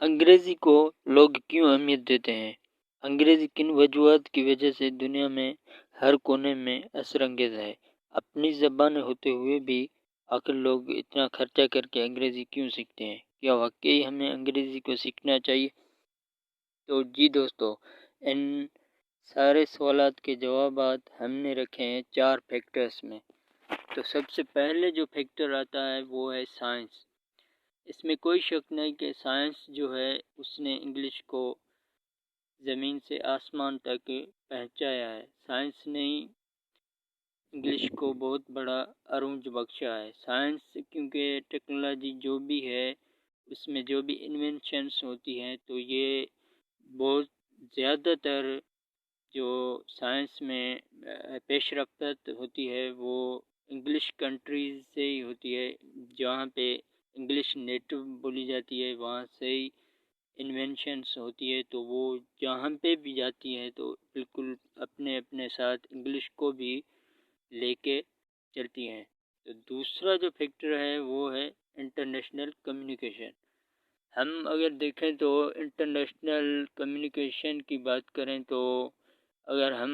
انگریزی کو لوگ کیوں اہمیت دیتے ہیں؟ انگریزی کن وجوہات کی وجہ سے دنیا میں ہر کونے میں اثر انگیز ہے؟ اپنی زبان ہوتے ہوئے بھی آخر لوگ اتنا خرچہ کر کے انگریزی کیوں سیکھتے ہیں؟ کیا واقعی ہمیں انگریزی کو سیکھنا چاہیے؟ تو جی دوستو، ان سارے سوالات کے جوابات ہم نے رکھے ہیں 4 فیکٹرز میں۔ تو سب سے پہلے جو فیکٹر آتا ہے وہ ہے سائنس۔ اس میں کوئی شک نہیں کہ سائنس جو ہے اس نے انگلش کو زمین سے آسمان تک پہنچایا ہے۔ سائنس نے انگلش کو بہت بڑا عروج بخشا ہے۔ سائنس کیونکہ ٹیکنالوجی جو بھی ہے اس میں جو بھی انوینشنس ہوتی ہیں تو یہ بہت زیادہ تر جو سائنس میں پیش رفت ہوتی ہے وہ انگلش کنٹریز سے ہی ہوتی ہے، جہاں پہ انگلش نیٹو بولی جاتی ہے وہاں سے ہی انوینشنس ہوتی ہے، تو وہ جہاں پہ بھی جاتی ہے تو بالکل اپنے اپنے ساتھ انگلش کو بھی لے کے چلتی ہیں۔ تو دوسرا جو فیکٹر ہے وہ ہے انٹرنیشنل کمیونیکیشن۔ ہم اگر دیکھیں تو انٹرنیشنل کمیونیکیشن کی بات کریں تو اگر ہم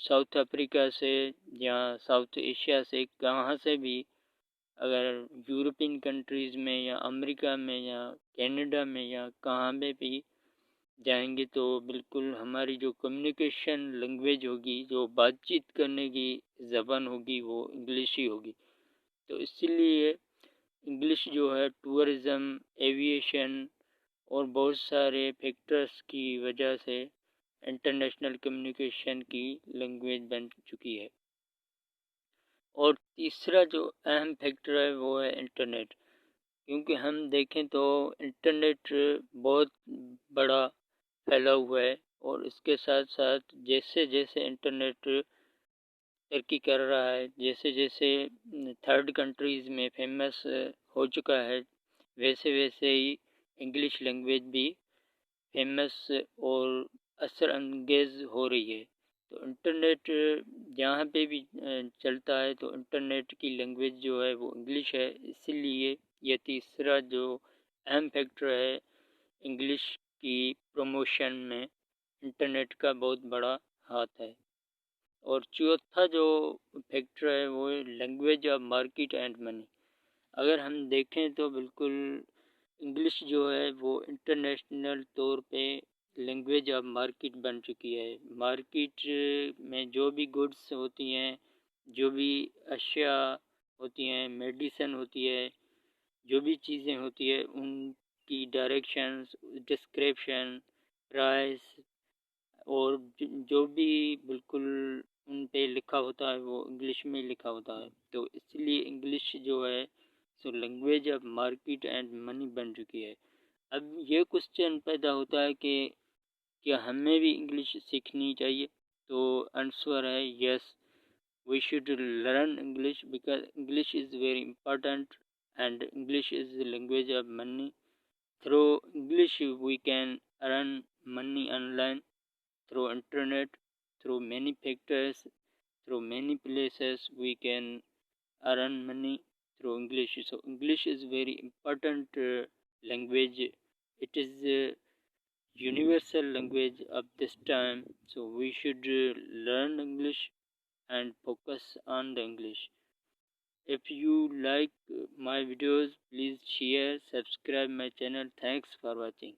ساؤتھ افریقہ سے یا ساؤتھ ایشیا سے کہاں سے بھی اگر یورپین کنٹریز میں یا امریکہ میں یا کینیڈا میں یا کہاں میں بھی جائیں گے تو بالکل ہماری جو کمیونیکیشن لینگویج ہوگی، جو بات چیت کرنے کی زبان ہوگی وہ انگلش ہی ہوگی۔ تو اسی لیے انگلش جو ہے ٹورزم، ایویشن اور بہت سارے فیکٹرز کی وجہ سے انٹرنیشنل کمیونیکیشن کی لینگویج بن چکی ہے۔ اور تیسرا جو اہم فیکٹر ہے وہ ہے انٹرنیٹ، کیونکہ ہم دیکھیں تو انٹرنیٹ بہت بڑا پھیلا ہوا ہے، اور اس کے ساتھ ساتھ جیسے جیسے انٹرنیٹ ترقی کر رہا ہے، جیسے جیسے تھرڈ کنٹریز میں فیمس ہو چکا ہے، ویسے ویسے ہی انگلش لینگویج بھی فیمس اور اثر انگیز ہو رہی ہے۔ تو انٹرنیٹ جہاں پہ بھی چلتا ہے تو انٹرنیٹ کی لینگویج جو ہے وہ انگلش ہے، اسی لیے یہ تیسرا جو اہم فیکٹر ہے انگلش کی پروموشن میں انٹرنیٹ کا بہت بڑا ہاتھ ہے۔ اور چوتھا جو فیکٹر ہے وہ لینگویج آف مارکیٹ اینڈ منی۔ اگر ہم دیکھیں تو بالکل انگلش جو ہے وہ انٹرنیشنل طور پہ لینگویج آف مارکیٹ بن چکی ہے۔ مارکیٹ میں جو بھی گڈس ہوتی ہیں، جو بھی اشیاء ہوتی ہیں، میڈیسن ہوتی ہے، جو بھی چیزیں ہوتی ہیں ان کی ڈائریکشنز، ڈسکرپشن، پرائس اور جو بھی بالکل ان پہ لکھا ہوتا ہے وہ انگلش میں لکھا ہوتا ہے۔ تو اس لیے انگلش جو ہے سو language of market and money بن چکی ہے۔ اب یہ کوسچن پیدا ہوتا ہے کہ کیا ہمیں بھی انگلش سیکھنی چاہیے؟ تو آنسر ہے یس، we should learn English because English is very important and English is the language of money. Through English we can earn money online, through internet, through many factors, through many places we can earn money through English. So English is very important language. It is universal language of this time, so we should learn English and focus on the English. If you like my videos, please share, subscribe my channel. Thanks for watching.